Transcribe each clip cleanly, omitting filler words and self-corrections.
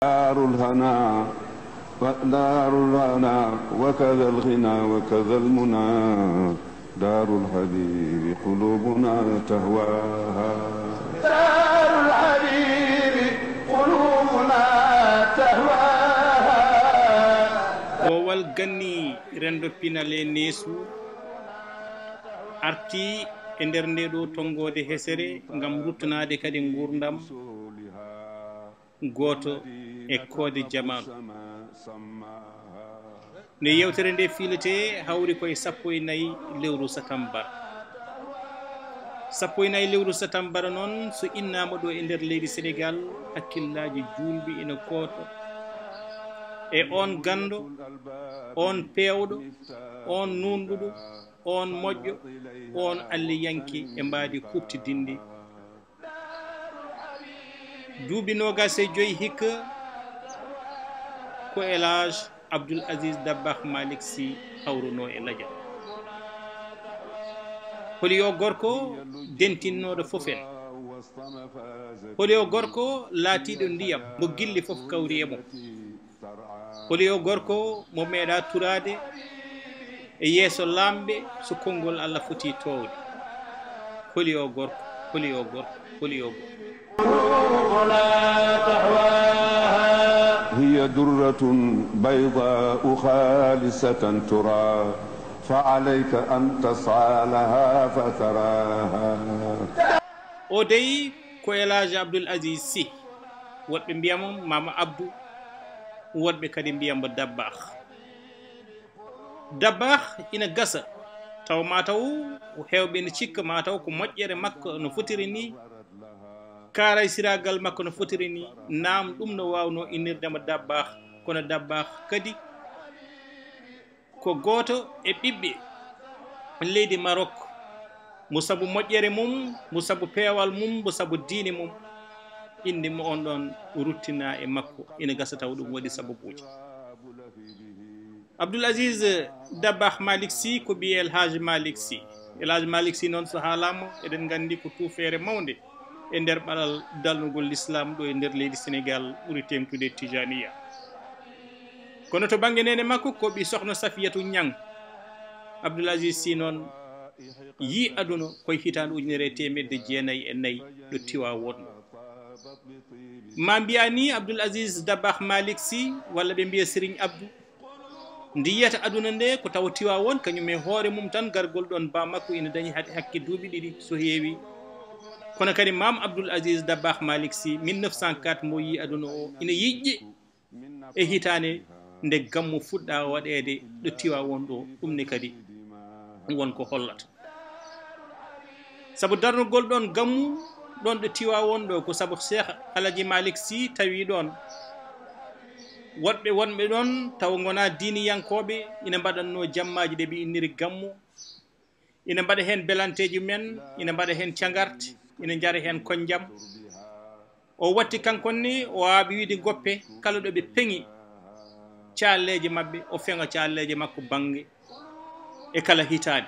دار الهنا دار الهنا وكذا الغنى وكذا المنى دار الحبيب قلوبنا تهواها دار الحبيب قلوبنا تهواها wowal ganni rendo pinale neesu arti e nder nde ɗo tongode hesere ngam ruttanade kadi gurdam goto e koode jamanu nde yewtere nde filete hawri koye 14 lewru satambar 14 lewru satambar noon so innama ɗo e nder leydi Sénégal hakkillaji julɓe ina koto e on gando on pewɗo on nunɗuɗo on moƴƴo on alliyanki e mbadi kuftidinde duuɓi 25 hikka ko Elhadji Abdoul Aziz Dabakh Malick Sy hawruno e Ladial holi o gorko dentinnoɗo fof en holi o gorko laatiɗo ndiyam mo gilli fof kawri e mum holi o gorko mo meeɗa turade e yeeso lamɓe so konngol Allah foti towde holi o gorko holi o gorko holi o gorko هي درة بيضاء خالصة ترى فعليك أن تسعى لها فتراها o dey ko Elhadji Abdoul Aziz Sy woɓɓe mbiyamo Mama Abdou woɗɓe kadi mbiyamo Dabakh Dabakh ina gasa taw mataw hewɓe ne cikka mataw ko moƴƴere makko no fotiri ni karay siragal makko no fotiri ni naam ɗum no wawno inirdema Dabakh kono Dabakh kadi ko goto e ɓiɓɓe leydi Maroc mo saabu moƴƴere mum mo saabu peewal mum mo saabu diine mum inde mo on ɗon ruttina e makko ina gasa taw ɗum waɗi sababuji Abdoul Aziz Dabakh Malick Sy ko ɓiye Elhadji Malick Sy Elhadji Malick Sy noon so haalama eɗen gandi ko tuufere mawde e nder ɓalal dalnugol l'islam ɗo e nder leydi Sénégal ɓuuri temtude Tijaniya kono to banggue nene makko ko ɓi sohna Safiatou Niang Abdoul Aziz Sy noon yi aduna koye hitande 1994 ɗo Tivaouane ma mbiya ni Abdoul Aziz Dabakh Malick Sy walla ɓe mbiya Serigne Abdou ndi yiyata aduna nde ko tawa Tivaouane kañum e hoore mum tan gargol ɗon ba makko ina dañi hakke duuɓi ɗiɗi so heewi kono kadi Mame Abdoul Aziz Dabakh Malick Sy 1904 mo yi aduna o ina yiƴƴi e hitande nde gammu fuɗɗa waɗede ɗo Tivaouane ɗo ɗum ne kadi wonko hollata saabu darnugol ɗon gammu ɗon ɗo Tivaouane ɗo ko saabu Cheikh Alhaji Malick Sy tawi ɗon woɗɓe wonɓe ɗon taw gona diiniyankoɓe ina mbaɗanno jammaji ɗe ɓe inniri gammu ina mbaɗa hen belanteji men ina mbaɗa hen cagarte ina jara hen konjam o watti kankon ni o waaɓi wiide goppe kala ɗo ɓe peŋi calleje mabɓe o feŋa calleje makko banggue e kala hitade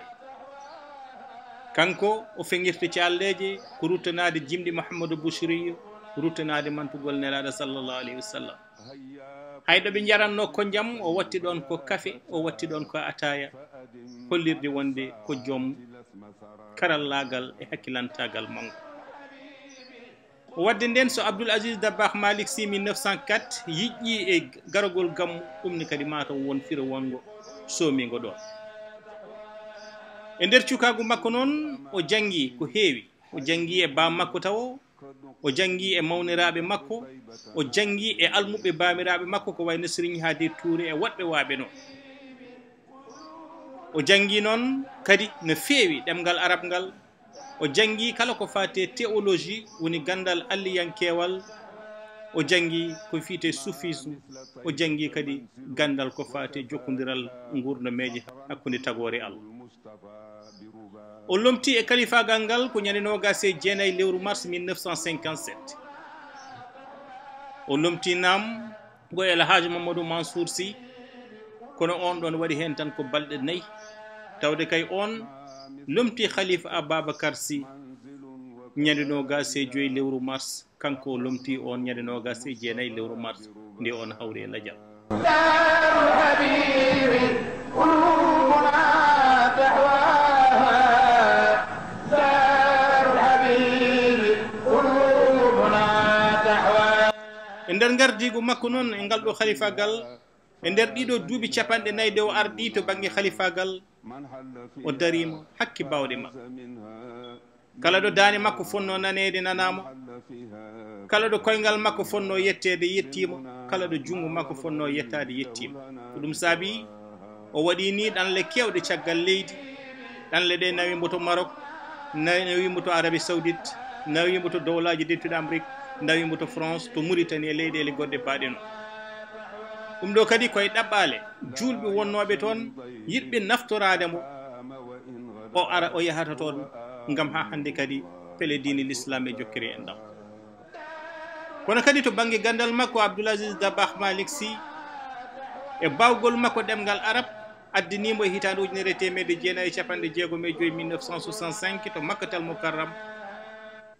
kanko o feŋirta calleje ko ruttanade jimɗi Mouhamadou Bouchriyo ruttanade mantugol nelaɗo sallllahu alayhi wa sallam hayɗo ɓe jaranno konjam o watti ɗon ko kafe o watti ɗon ko ataya hollirde wonde ko joom karallagal e hakkilantagal mango o wadde nden so Abdoul Aziz Dabakh Malick Sy 1904 yiƴƴi e garagol gammu ɗum ni kadi mataw won firo wongo somigo ɗon e nder cukagu makko noon o jangi ko heewi o jangi e bam makko taw o jangi e mawniraɓe makko o jangi e almuɓe bamiraɓe makko ko wayno Serigne Hadi Touré e woɗɓe waaɓe noon o jangi noon kadi no feewi ɗemgal arab ngal o jangi kala ko fate théologie woni gandal alliyankewal o jangi ko fite soufisme o jangi kadi gandal ko fate jokkodiral gurnameje hakkude tagore Allah o lomti e kalifagal ngal ko ñande 29 lewru mars 1957 o lomti nam go Elhadji Mamadou Mansour Sy kono on ɗon waɗi hen tan ko balɗe 4 tawde kay on lomti Khalifa Ababacar Sy ñande 25 lewru mars kanko lomti on ñande 29 lewru mars nde on hawre ladial e nder gardigu makko noon e ngal ɗo khalifagal e nder ɗiɗo duuɓi 4 nde o ardi to banggue khalifagal o darima hakki bawɗe makko kala ɗo daane makko fonno nanede nanama kala ɗo koyngal makko fonno yettede yettima kala ɗo jungo makko fonno yettade yettima ko ɗum saabi o waɗi ni ɗanle kewɗe caggal leydi ɗanle ɗe nawimo to Maroc nawimo to Arabie Saoudite nawimo to dowlaji dettuɗe Amérique nawimo to France to Mauritanie e leyɗele goɗɗe baɗe no ɗum ɗo kadi koye ɗaɓɓale julɓe wonnoɓe toon yiɗɓe naftorademo o ara o yahata toon ngam ha hande kadi pele dine l'islam e jokkiri en ɗam kono kadi to banggue gandal makko Abdoul Aziz Dabakh Malick Sy e bawgol makko ɗemgal arab addinimo e hitande 1965 1965 to Makkatal Mukarram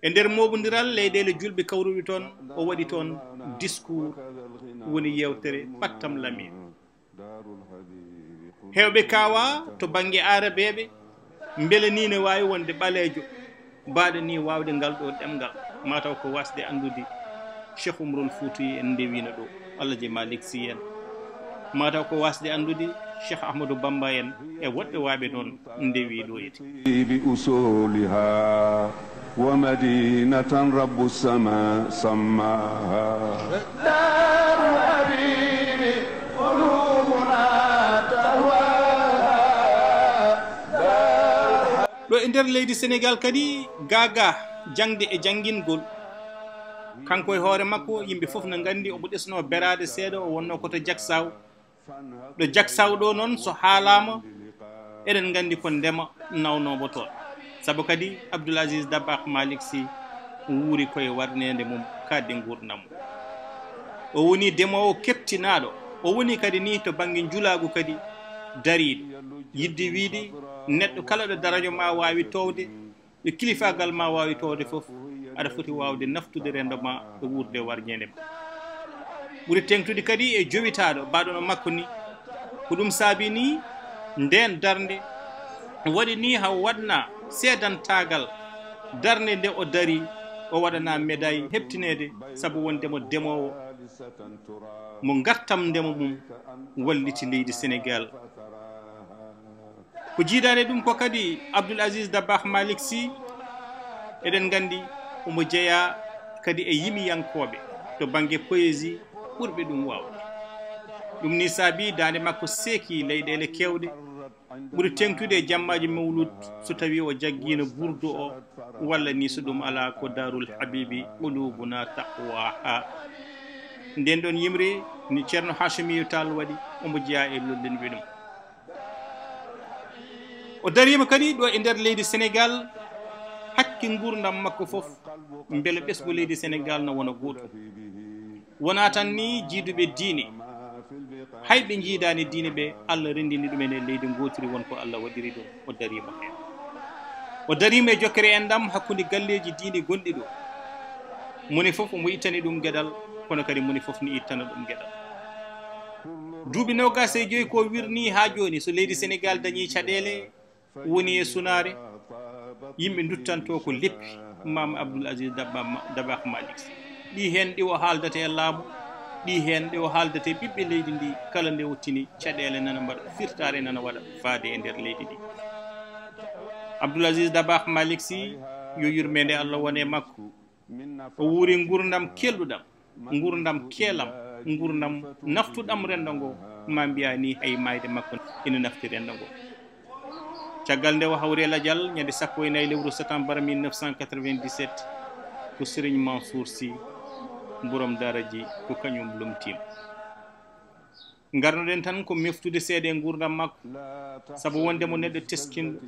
e nder moɓodiral leyɗele julɓe kawruɗi toon o waɗi toon discours woni yewtere Pattam Lamine hewɓe kawa to banggue arabeɓe beele ni ne wawi wonde ɓalejo mbaɗo ni wawde ngal ɗo ɗemgal mataw ko wasde andude Cheikh Umrul Fouti en ndewino ɗo Alhaji Malick Sy en mataw ko wasde andude Cheikh Ahmadou Bamba en e woɗɓe waɓe noon ndewi ɗo ete bi usuliha wa madinatan rabbu sama sammaha darul habibi qulubuna tahwaha ɗo e nder leydi Sénégal kadi gaga jangde e janguingol kanko e hoore makko yimɓe foof no gandi omo ɗesno berade seeɗa o wonno koto Diaksaw ɗo Diaksaw ɗo noon so haalama eɗen gandi ko ndema nawnomo toon saabu kadi Abdoul Aziz Dabakh Malick Sy wuuri koye warnede mum kadde gurdam o woni ndemowo keptinaɗo o woni kadi ni to banggue julagu kadi dariɗo yidde wiide neɗɗo kala ɗo darajo ma wawi towde ɗo kilifagal ma wawi towde foof aɗa foti wawde naftude rendo ma e wurde warñede ma ɓuuri tengtude kadi e jowitaɗo mbaɗono makko ni ko ɗum saabi ni nden darde waɗi ni ha waɗna seedantagal darde nde o dari o waɗana médaille heptinede saabu wondemo demowo mo gartam ndemo mum walliti leydi Sénégal ko jiidade ɗum ko kadi Abdoul Aziz Dabakh Malick Sy eɗen gandi omo jeeya kadi e yimiyankoɓe to banggue poésie ɓurɓe ɗum wawde ɗum ni saabi dande makko seeki leyɗele kewɗe ɓuri tengtude e jammaji mawlud so tawi o jagguino burdu o walla ni so ɗum ala ko darul habibi qulubuna taqwaha nden ɗon yimre ni ceerno Hachimiyu Tall waɗi omo jeeya e lollen wi ɗum o darima kadi ɗo e nder leydi Sénégal hakki gurdam makko foof beele ɓesgu leydi Sénégal no wona goto wona tan ni jiiduɓe diine hayɓe jiidani diine ɓe Allah rendini ɗumen e leydi gotiri wonko Allah waɗiri ɗum o darima hen o darima e jokkere en ɗam hakkude galleji diine gonɗi ɗo moni foof omo ittani ɗum gueɗal kono kadi moni foof ni ittana ɗum gueɗal duuɓi 25 ko wirni ha joni so leydi Sénégal dañi caɗele woni e sunare yimɓe duttanto ko leppi Mame Abdoul Aziz Dabakh Malick Sy ɗi hen ɗi o haaldata e laamu ɗi hen ɗi o haaldata e ɓiɓɓe leydi ndi kala nde wottini caɗele nana mbaɗa firtare nana waɗa faade e nder leydi ndi Abdoul Aziz Dabakh Malick Sy yo yurmede Allah wone makko o wuuri gurdam kelɗuɗam gurdam keelam gurdam naftuɗam rendo ngo ma mbiya ni hay mayde makko ina nafti rendo ngo caggal nde o hawre ladial ñande 14 lewru septembre 1997 ko Serigne Mansour Sy borom daraji ko kañum lomtima garnoɗen tan ko meftude seede gurdam makko saabu wondemo neɗɗo teskinɗo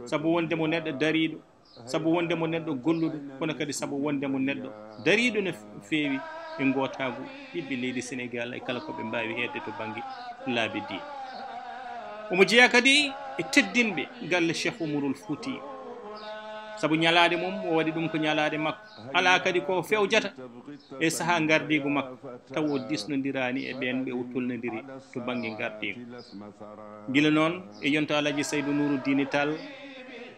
saabu wondemo neɗɗo dariɗo saabu wondemo neɗɗo golluɗo kono kadi saabu wondemo neɗɗo dariɗo no feewi e gotagu ɓiɓɓe leydi Sénégal e kala koɓe mbawi hedde to banggue laabi diine omo jeeya kadi e teddinɓe galle Cheikh Umrul Fouti sabu ñalaade mum o waɗi ɗum ko ñalaade makko ala kadi ko fewjata e saaha gardigu makko taw o disnodirani e ɓen ɓe o tolnodiri to banggue gardigu gila noon e yonto alaji Saydou Nourouddine Tall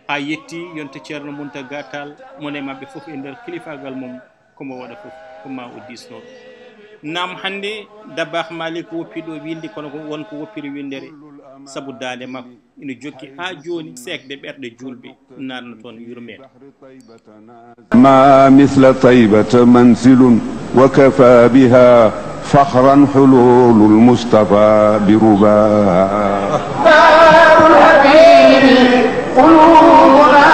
ha yetti yonto ceerno Mountaga Tall mone mabɓe foof e nder kilifagal mum komo waɗa foof koma o disno nam hande Dabakh Malick woppiɗo winde kono wonko woppiri windere sabu dande makko ina jokki ha joni sekde ɓerɗe julɓe nanno toon yurmen ما مثل طيبة منزل وكفى بها فخرا حلول المصطفى برباها دار الحبيب قلوبنا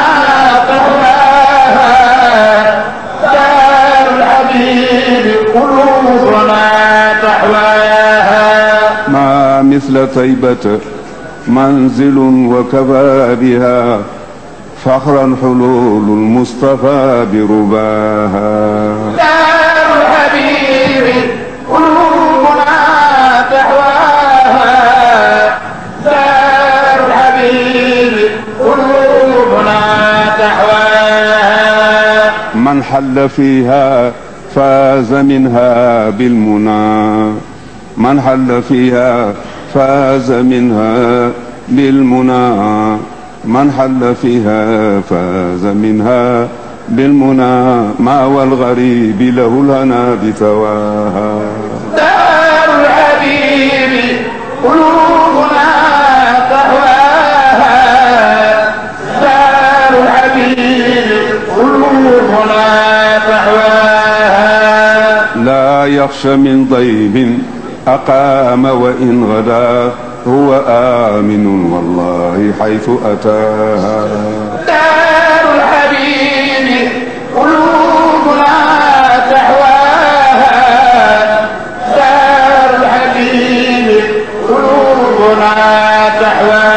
تهواها دار الحبيب قلوبنا تهواها ما مثل طيبة منزل وكفى بها فخرا حلول المصطفى برباها دار الحبيب قلوبنا تهواها دار الحبيب قلوبنا تهواها من حل فيها فاز منها بالمنى من حل فيها فاز منها بالمنى من حل فيها فاز منها بالمنى مأوى الغريب له الهنا بثواها دار الحبيب قلوبنا تهواها دار الحبيب قلوبنا تهواها لا يخشى من ضيب أقام وإن غدا هو آمن والله حيث أتاها دار الحبيب قلوبنا تهواها دار الحبيب قلوبنا تهواها